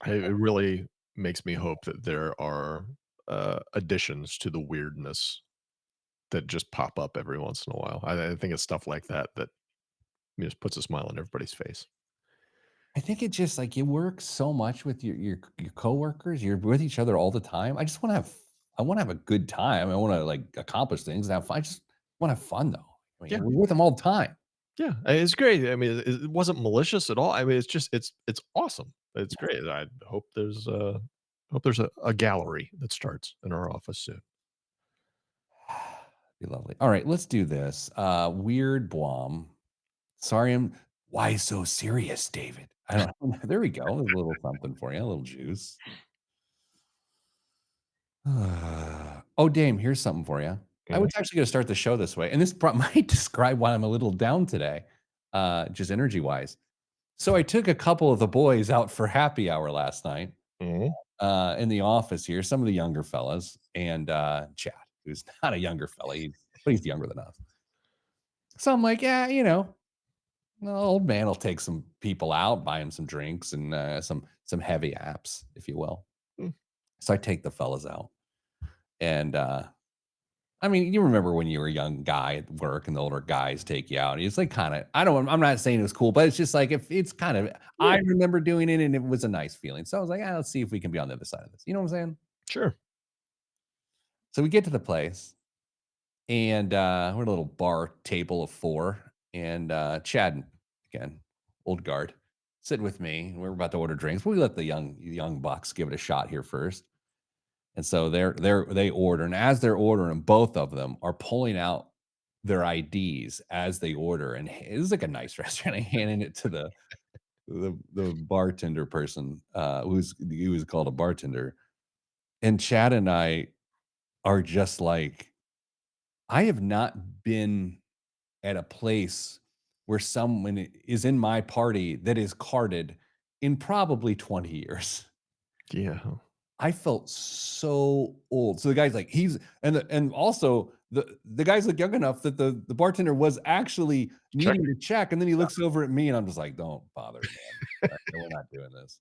It really makes me hope that there are additions to the weirdness that just pop up every once in a while. I think it's stuff like that that just puts a smile on everybody's face. I think it just like it works so much with your coworkers. You're with each other all the time. I want to have a good time. I want to like accomplish things and have fun. I just want to have fun though. I Yeah, mean, we're with them all the time. yeah, it's great. I mean, it wasn't malicious at all. I mean, it's awesome. It's great. I hope there's a gallery that starts in our office soon. Be lovely. All right, let's do this. Weird Blom. Sorry, why so serious, David? I don't know. There we go. A little something for you, a little juice. Oh, Dame, here's something for you. I was actually going to start the show this way, and this might describe why I'm a little down today, just energy wise. So I took a couple of the boys out for happy hour last night Mhm. in the office here. Some of the younger fellas and Chad, who's not a younger fella, but he's younger than us. So I'm like, yeah, the old man will take some people out, buy him some drinks and some heavy apps, if you will. Mm. So I take the fellas out, and I mean, you remember when you were a young guy at work and the older guys take you out. It's like kind of, I'm not saying it was cool, but it's just like if it's kind of, I Yeah, remember doing it and it was a nice feeling. So I was like, let's see if we can be on the other side of this. You know what I'm saying? sure. So we get to the place and we're at a little bar table of four. And Chad, again, old guard, sitting with me. We're about to order drinks. We let the young bucks give it a shot here first. And so they order, and as they're ordering, both of them are pulling out their IDs as they order, and it was like a nice restaurant. I handed it to the bartender person, he was called a bartender, and Chad and I are just like, I have not been at a place where someone is in my party that is carded in probably 20 years. Yeah. I felt so old. So the guy's like, and also the guy's like young enough that the bartender was actually Check. needing to check, and then he looks over at me, and I'm just like, "Don't bother, man. We're not doing this."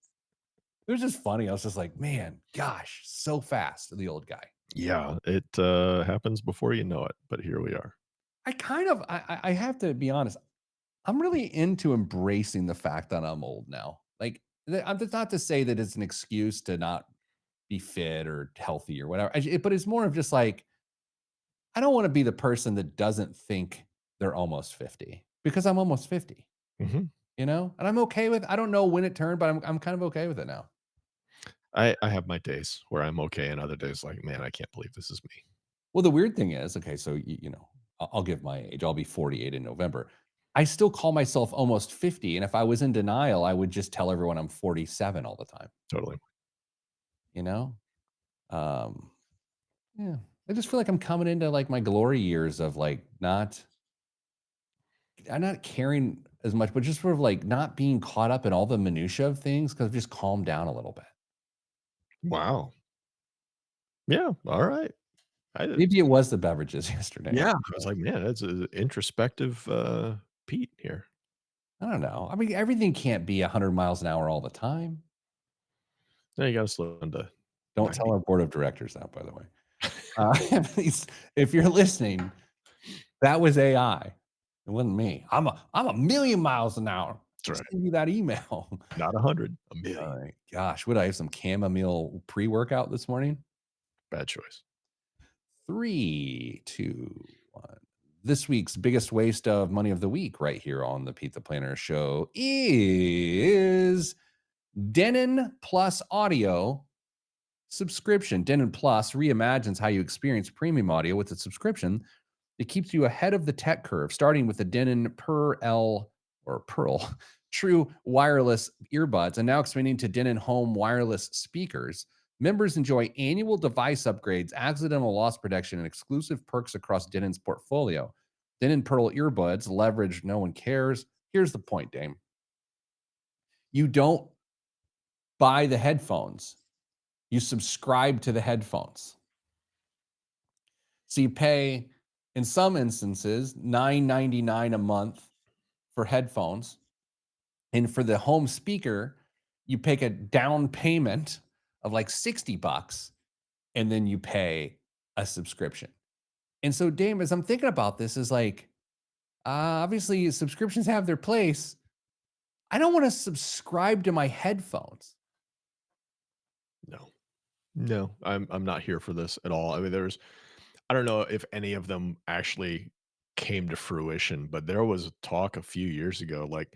It was just funny. I was just like, "Man, gosh, so fast." The old guy. Yeah, it happens before you know it, but here we are. I have to be honest. I'm really into embracing the fact that I'm old now. Like, that's not to say that it's an excuse to not be fit or healthy or whatever. But it's more of just like, I don't want to be the person that doesn't think they're almost 50 because I'm almost 50, Mhm. And I'm okay with, I don't know when it turned, but I'm kind of okay with it now. I have my days where I'm okay and other days like, "Man, I can't believe this is me." Well, the weird thing is, okay, so I'll give my age. I'll be 48 in November. I still call myself almost 50, and if I was in denial, I would just tell everyone I'm 47 all the time, Totally. you know? Um, yeah. I just feel like I'm coming into like my glory years of like I'm not caring as much, but just sort of like not being caught up in all the minutia of things because I've just calmed down a little bit. Wow. Yeah, alright. I Maybe it was the beverages yesterday. Yeah, I was like, "Man, that's a introspective, Pete here." I don't know. I mean, everything can't be 100 miles an hour all the time. Now you gotta slow down to Don't tell 90. our board of directors that, by the way. Please, if you're listening, that was AI. It wasn't me. I'm a million miles an hour. That's right. Send you that email. Not 100, a All million. right. Gosh, would I have some chamomile pre-workout this morning? Bad choice. 3, 2, 1. This week's biggest waste of money of the week, right here on the Pete the Planner Show, is Denon Plus Audio subscription. Denon Plus reimagines how you experience premium audio with a subscription. It keeps you ahead of the tech curve, starting with the Denon Pearl True wireless earbuds, and now expanding to Denon Home wireless speakers. Members enjoy annual device upgrades, accidental loss protection, and exclusive perks across Denon's portfolio. Denon Pearl earbuds leverage no one cares. Here's the point, Dame. You don't buy the headphones. You subscribe to the headphones. So you pay, in some instances, $9.99 a month for headphones. And for the home speaker, you pick a down payment of like 60 bucks and then you pay a subscription. And so, Dame, as I'm thinking about this, is like, obviously subscriptions have their place. I don't want to subscribe to my headphones. No. No, I'm not here for this at all. I mean, I don't know if any of them actually came to fruition, but there was talk a few years ago, like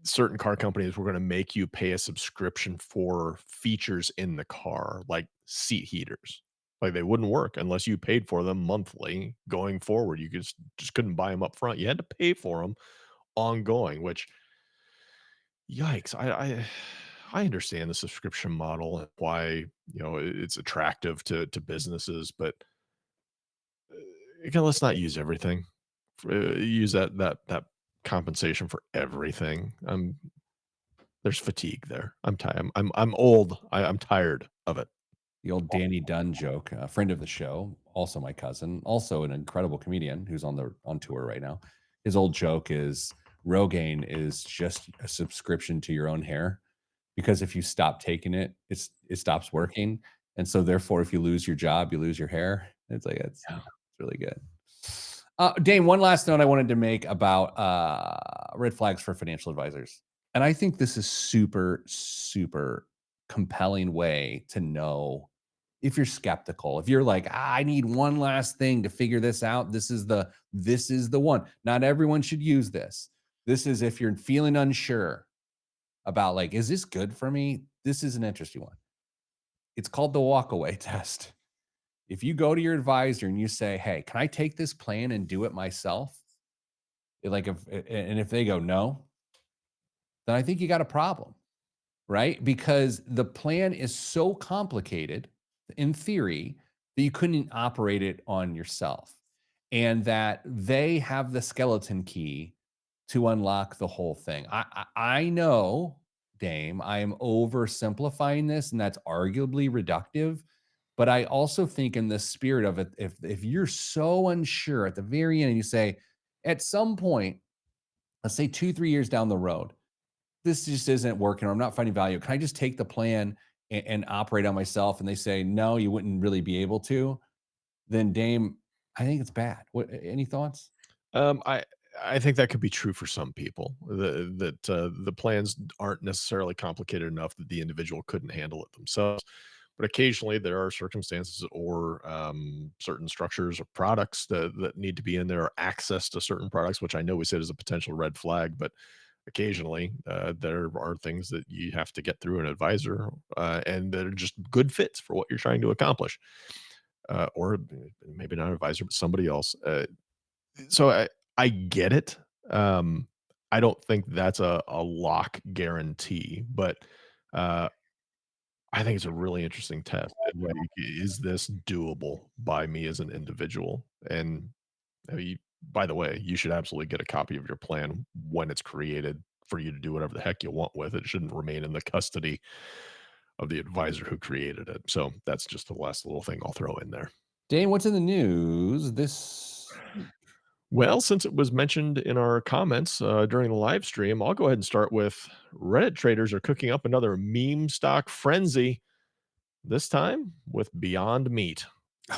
certain car companies were gonna make you pay a subscription for features in the car, like seat heaters. Like, they wouldn't work unless you paid for them monthly going forward. You just couldn't buy them up front. You had to pay for them ongoing, which yikes. I understand the subscription model and why, it's attractive to businesses, but, again, let's not use everything. Use that compensation for everything. There's fatigue there. I'm tired. I'm old. I'm tired of it. The old Danny Dunn joke, a friend of the show, also my cousin, also an incredible comedian who's on tour right now. His old joke is Rogaine is just a subscription to your own hair because if you stop taking it, it stops working. And so therefore, if you lose your job, you lose your hair. It's like Yeah. it's really good. Dane, one last note I wanted to make about red flags for financial advisors. And I think this is super, super compelling way to know if you're skeptical. If you're like, I need one last thing to figure this out. This is the one. Not everyone should use this. This is if you're feeling unsure about like, is this good for me? This is an interesting one. It's called the walkaway test. If you go to your advisor and you say, "Hey, can I take this plan and do it myself?" Like if they go no, then I think you got a problem, right? Because the plan is so complicated in theory that you couldn't operate it on yourself, and that they have the skeleton key to unlock the whole thing. I know, Dame, I am oversimplifying this, and that's arguably reductive. But I also think, in the spirit of it, if you're so unsure at the very end, and you say, at some point, let's say 2, 3 years down the road, this just isn't working, or I'm not finding value. Can I just take the plan and operate on myself? And they say, no, you wouldn't really be able to. Then, Dame, I think it's bad. What? Any thoughts? Um, I I think that could be true for some people. The plans aren't necessarily complicated enough that the individual couldn't handle it themselves. But occasionally there are circumstances or certain structures or products that need to be in there, or access to certain products, which I know we said is a potential red flag, but occasionally there are things that you have to get through an advisor and that are just good fits for what you're trying to accomplish. Or maybe not an advisor, but somebody else. So I get it. Um, I don't think that's a lock guarantee, but uh, I think it's a really interesting test. And, like, is this doable by me as an individual? And by the way, you should absolutely get a copy of your plan when it's created for you to do whatever the heck you want with it. It shouldn't remain in the custody of the advisor who created it. So that's just the last little thing I'll throw in there. Dane, what's in the news this week? Well, since it was mentioned in our comments during the live stream, I'll go ahead and start with Reddit traders are cooking up another meme stock frenzy, this time with Beyond Meat.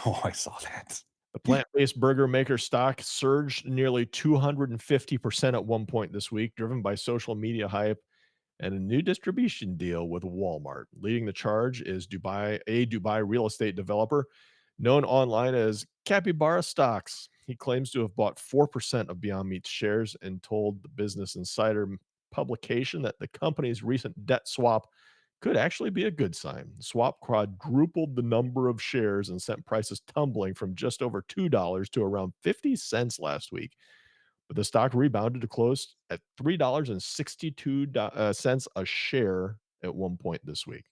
Oh, I saw that. The plant-based burger maker stock surged nearly 250% at one point this week, driven by social media hype and a new distribution deal with Walmart. Leading the charge is Dubai real estate developer known online as Capybara Stocks. He claims to have bought 4% of Beyond Meat's shares and told the Business Insider publication that the company's recent debt swap could actually be a good sign. The swap quadrupled the number of shares and sent prices tumbling from just over $2 to around 50 cents last week. But the stock rebounded to close at $3.62 cents a share at one point this week.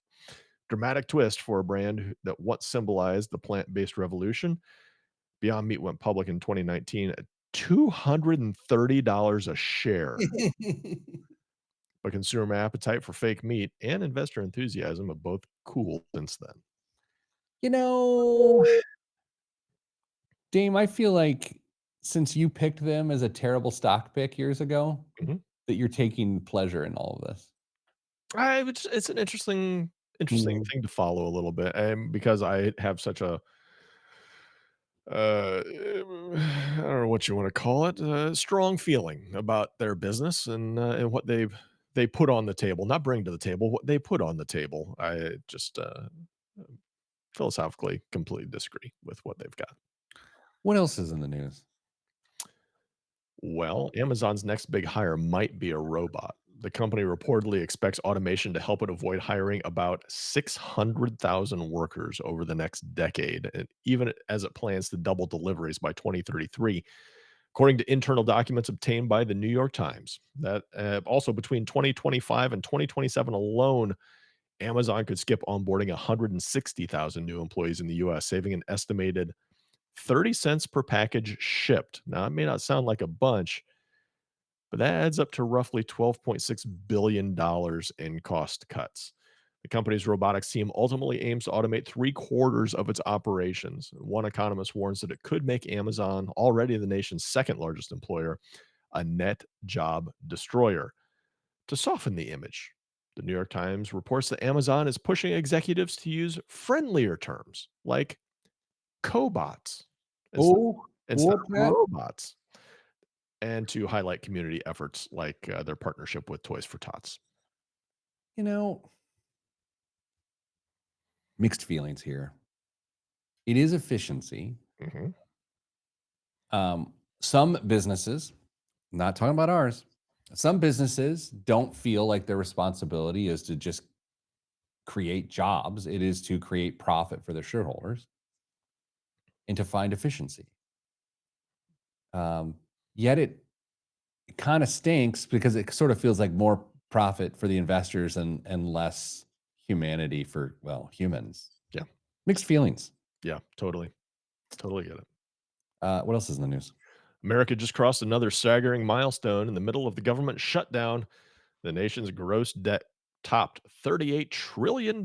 Dramatic twist for a brand that once symbolized the plant-based revolution. Beyond Meat went public in 2019 at $230 a share. But consumer appetite for fake meat and investor enthusiasm have both cooled since then. You know, Dame, I feel like since you picked them as a terrible stock pick years ago, Mhm. that you're taking pleasure in all of this. It's an interesting Mm. thing to follow a little bit, because I have such a I don't know what you want to call it, strong feeling about their business and what they put on the table, not bring to the table, what they put on the table. I just philosophically completely disagree with what they've got. What else is in the news? Well, Amazon's next big hire might be a robot. The company reportedly expects automation to help it avoid hiring about 600,000 workers over the next decade, and even as it plans to double deliveries by 2033, according to internal documents obtained by the New York Times. That also between 2025 and 2027 alone, Amazon could skip onboarding 160,000 new employees in the US, saving an estimated 30 cents per package shipped. Now, it may not sound like a bunch, but that adds up to roughly $12.6 billion in cost cuts. The company's robotics team ultimately aims to automate three-quarters of its operations. One economist warns that it could make Amazon, already the nation's second largest employer, a net job destroyer. To soften the image, the New York Times reports that Amazon is pushing executives to use friendlier terms like cobots instead, Oh, instead what's of that? robots, and to highlight community efforts like their partnership with Toys for Tots. You know, mixed feelings here. It is efficiency. Mhm. Some businesses, not talking about ours, some businesses don't feel like their responsibility is to just create jobs. It is to create profit for their shareholders. and to find efficiency. Yet it kind of stinks because it sort of feels like more profit for the investors and less humanity for, well, humans. Yeah. Mixed feelings. Yeah, totally. Totally get it. What else is in the news? America just crossed another staggering milestone in the middle of the government shutdown. The nation's gross debt topped $38 trillion.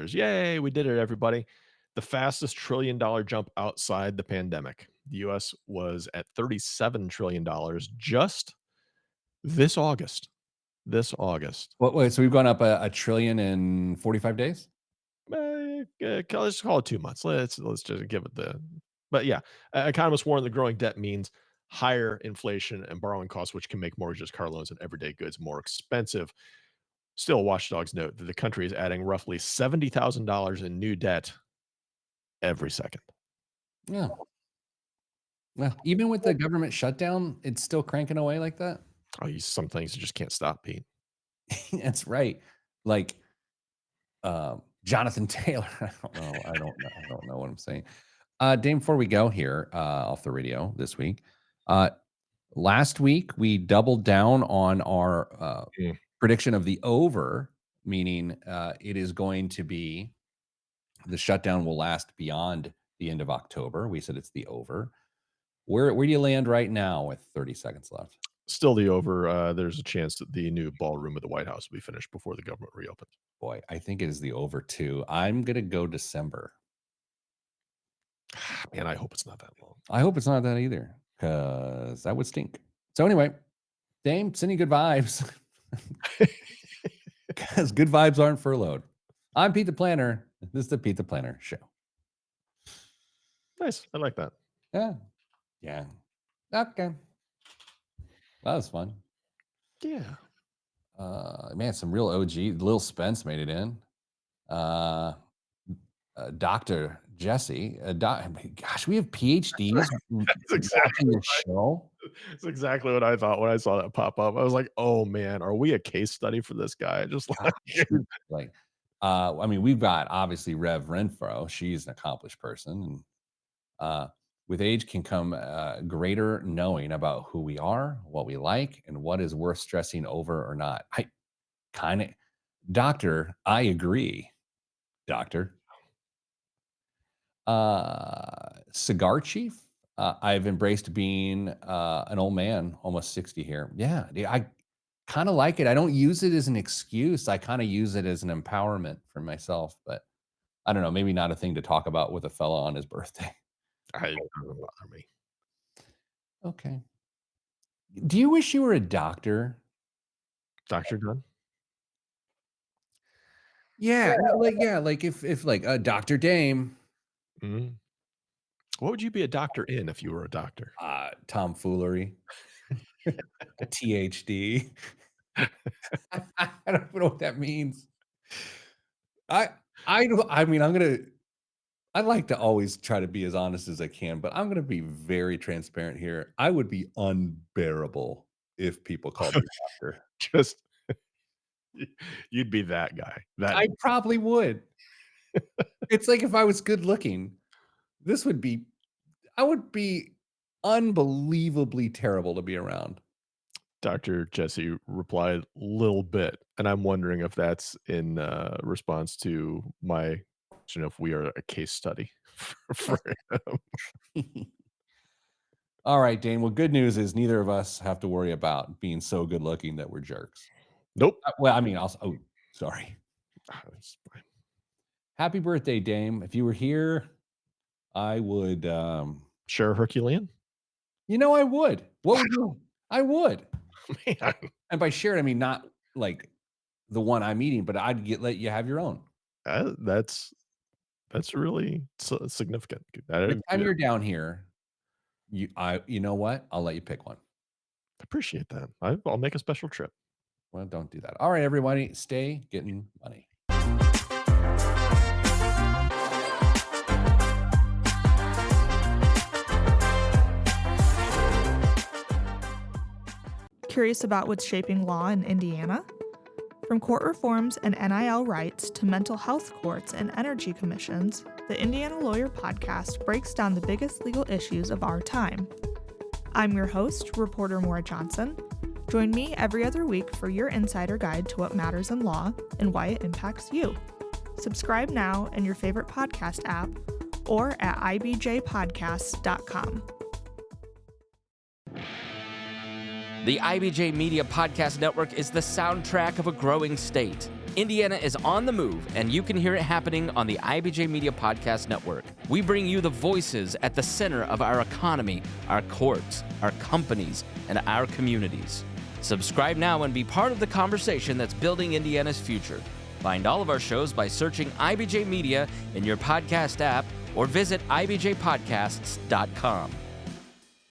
Yay, we did it, everybody. The fastest $1 trillion jump outside the pandemic. The US was at $37 trillion just this August. This August. Wait, so we've gone up a trillion in 45 days? Let's call it 2 months. Let's just give it the but yeah, economists warn the growing debt means higher inflation and borrowing costs, which can make mortgages, car loans, and everyday goods more expensive. Still, watchdogs note that the country is adding roughly $70,000 in new debt every second. Yeah. Well, even with the government shutdown, it's still cranking away like that. Some things you just can't stop, Pete. That's right. Like Jonathan Taylor. I don't know what I'm saying. Dame, before we go here off the radio this week, last week we doubled down on our prediction of the over, meaning it is going to be the shutdown will last beyond the end of October. We said it's the over. Where do you land right now with 30 seconds left? Still the over. There's a chance that the new ballroom of the White House will be finished before the government reopens. Boy, I think it is the over too. I'm going to go December. Man, I hope it's not that long. I hope it's not that either, because that would stink. So anyway, Dame, sending good vibes. Because good vibes aren't furloughed. I'm Pete the Planner. This is the Pete the Planner Show. Nice. I like that. Yeah. Yeah. Okay. That was fun. Yeah. Man, some real OG. Lil Spence made it in. Dr. Jesse. Gosh, we have PhDs. That's exactly the show. That's exactly what I thought when I saw that pop up. I was like, "Oh man, are we a case study for this guy?" Just I mean, we've got obviously Rev Renfro. She's an accomplished person, and with age can come greater knowing about who we are, what we like, and what is worth stressing over or not. Doctor, I agree, Doctor. Cigar Chief. I've embraced being an old man, almost 60 here. Yeah, I kind of like it. I don't use it as an excuse. I kind of use it as an empowerment for myself, but I don't know, maybe not a thing to talk about with a fella on his birthday. It doesn't bother me. Okay. Do you wish you were a doctor? Dr. Dunn? Yeah, like if like a Dr. Dame. Mhm. What would you be a doctor in if you were a doctor? Tomfoolery. A THD. I don't know what that means. I mean, I'd like to always try to be as honest as I can, but I'm gonna be very transparent here. I would be unbearable if people called me doctor. Just you'd be that guy. I probably would. It's like if I was good looking, I would be unbelievably terrible to be around. Dr. Jesse replied, "Little bit," and I'm wondering if that's in response to my question if we are a case study for him. All right, Dane. Well, good news is neither of us have to worry about being so good looking that we're jerks. Nope. Well, I mean, also, sorry. That's fine. Happy birthday, Dame. If you were here, I would share Herculean. You know, I would. What would you? I would. Man. And by share, I mean not like the one I'm eating, but I'd let you have your own. That's really significant. Next time you're down here, you know what? I'll let you pick one. Appreciate that. I'll make a special trip. Well, don't do that. All right, everybody, stay getting money. Curious about what's shaping law in Indiana? From court reforms and NIL rights to mental health courts and energy commissions, the Indiana Lawyer Podcast breaks down the biggest legal issues of our time. I'm your host, reporter Maura Johnson. Join me every other week for your insider guide to what matters in law and why it impacts you. Subscribe now in your favorite podcast app or at ibjpodcasts.com. The IBJ Media Podcast Network is the soundtrack of a growing state. Indiana is on the move, and you can hear it happening on the IBJ Media Podcast Network. We bring you the voices at the center of our economy, our courts, our companies, and our communities. Subscribe now and be part of the conversation that's building Indiana's future. Find all of our shows by searching IBJ Media in your podcast app or visit ibjpodcasts.com.